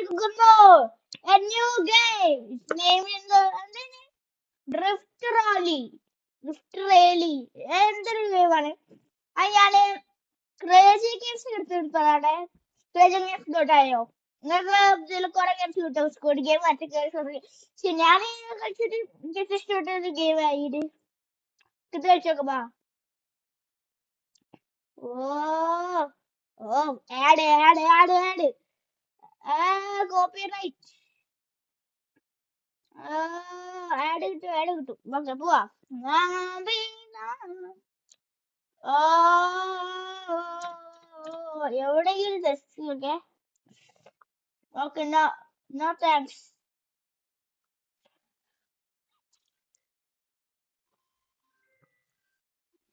വന്നിരിക്കുന്നു a new game. Its name is Drift Rally. Drift Rally. എന്തൊരു ഗെയിമാണ് അത് ഞാന് ക്രേസി ഗെയിംസ് എടുത്തെടുത്തതാണ്. ക്രേസി ഗെയിംസ് തൊട്ടായോ നിങ്ങൾക്ക് ഇതിൽ കുറെ ഗെയിംസ് കിട്ടും. സ്ക്വാഡ് ഗെയിം മറ്റേ പക്ഷെ ഞാൻ കളിച്ചിട്ട് എനിക്ക് ഇഷ്ടപ്പെട്ട ഒരു ഗെയിം ആയിട്ട് ഇത് കളിച്ചോക്കുമ്പോ ഓ ഓ ആഡ് കോപ്പിറൈറ്റ് ആഡ് കിട്ടും ഓക്കെ പോവാ എവിടെയെങ്കിലും test okay okay no no thanks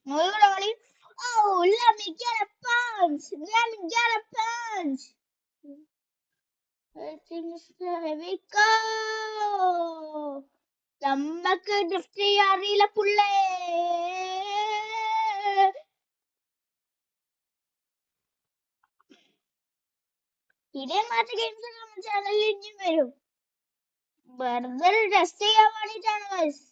ഇവിടെ കളി Oh, let me get a punch! Let me get a punch! Here we go! നമ്മക്ക് ഡ്രിഫ്റ്റ് ചെയ്യാൻ അറിയില്ല പുള്ളേ. ഇതേ മാറ്റ ഗെയിംസ് നമ്മുടെ ചാനലിൽ ഇനിയും വരും. വെറുതെ ടെസ്റ്റ് ചെയ്യാൻ വേണ്ടിട്ടാണ് ഗൈസ്.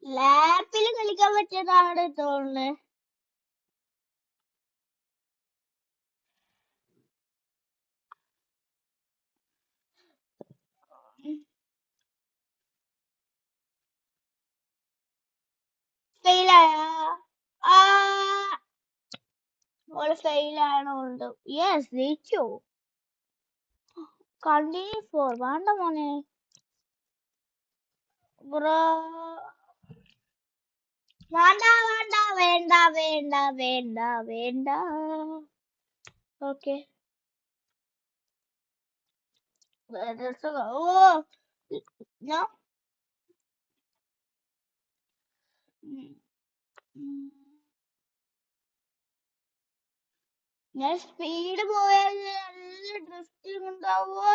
ലാപ്പിൽ കളിക്കാൻ പറ്റിയതാണ് തോന്നുന്നത്. ഫെയിലായ ഓള് ഫെയിലാണോണ്ട് യെസ് ജയിച്ചു. കണ്ടിന്യൂ ഫോർ വേണ്ട മോനെ ബ്രോ. വേണ്ട വേണ്ട വേണ്ട വേണ്ട വേണ്ട വേണ്ട ഓക്കെ ഓ നോ ഞാൻ സ്പീഡ് പോയാൽ നല്ല ഡ്രിഫ്റ്റിംഗ് ഉണ്ടാവോ.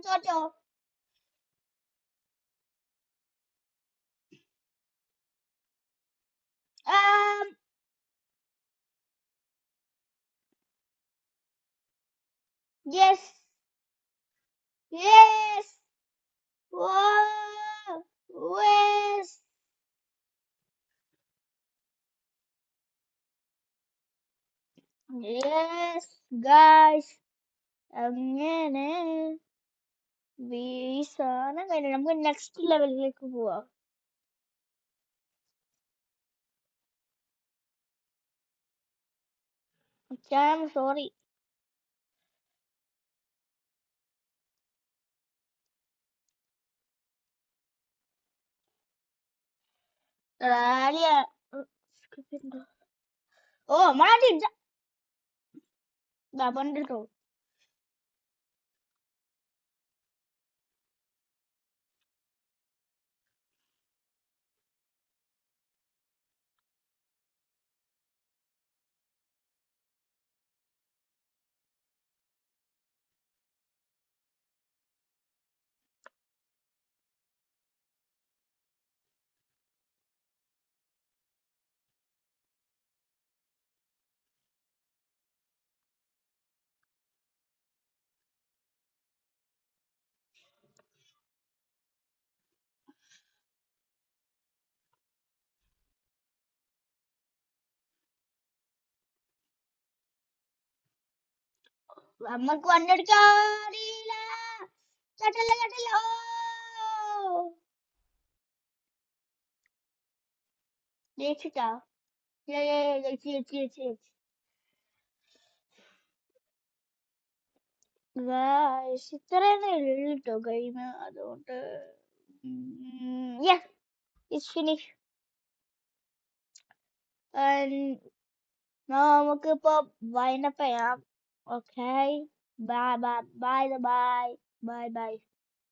തോറ്റോ yes yes yes yes guys അങ്ങനെ വീസാനം കഴിഞ്ഞു. നമുക്ക് നെക്സ്റ്റ് ലെവലിലേക്ക് പോവാം. സോറി റാലിയ ഓ മാറ്റി പണ്ടിട്ടോ നമ്മക്ക് വണ്ടെടുക്കാറിയില്ല. കേട്ടല്ലോ കേട്ടല്ലോ ജയിച്ചിട്ടാ ജയിച്ചു ഇത്രയാണ് ഉള്ളൂ ഗെയിം. അതുകൊണ്ട് it's finished and നമുക്കിപ്പോ വൈൻഡപ്പ് ചെയ്യാം. Okay, bye bye bye bye bye bye.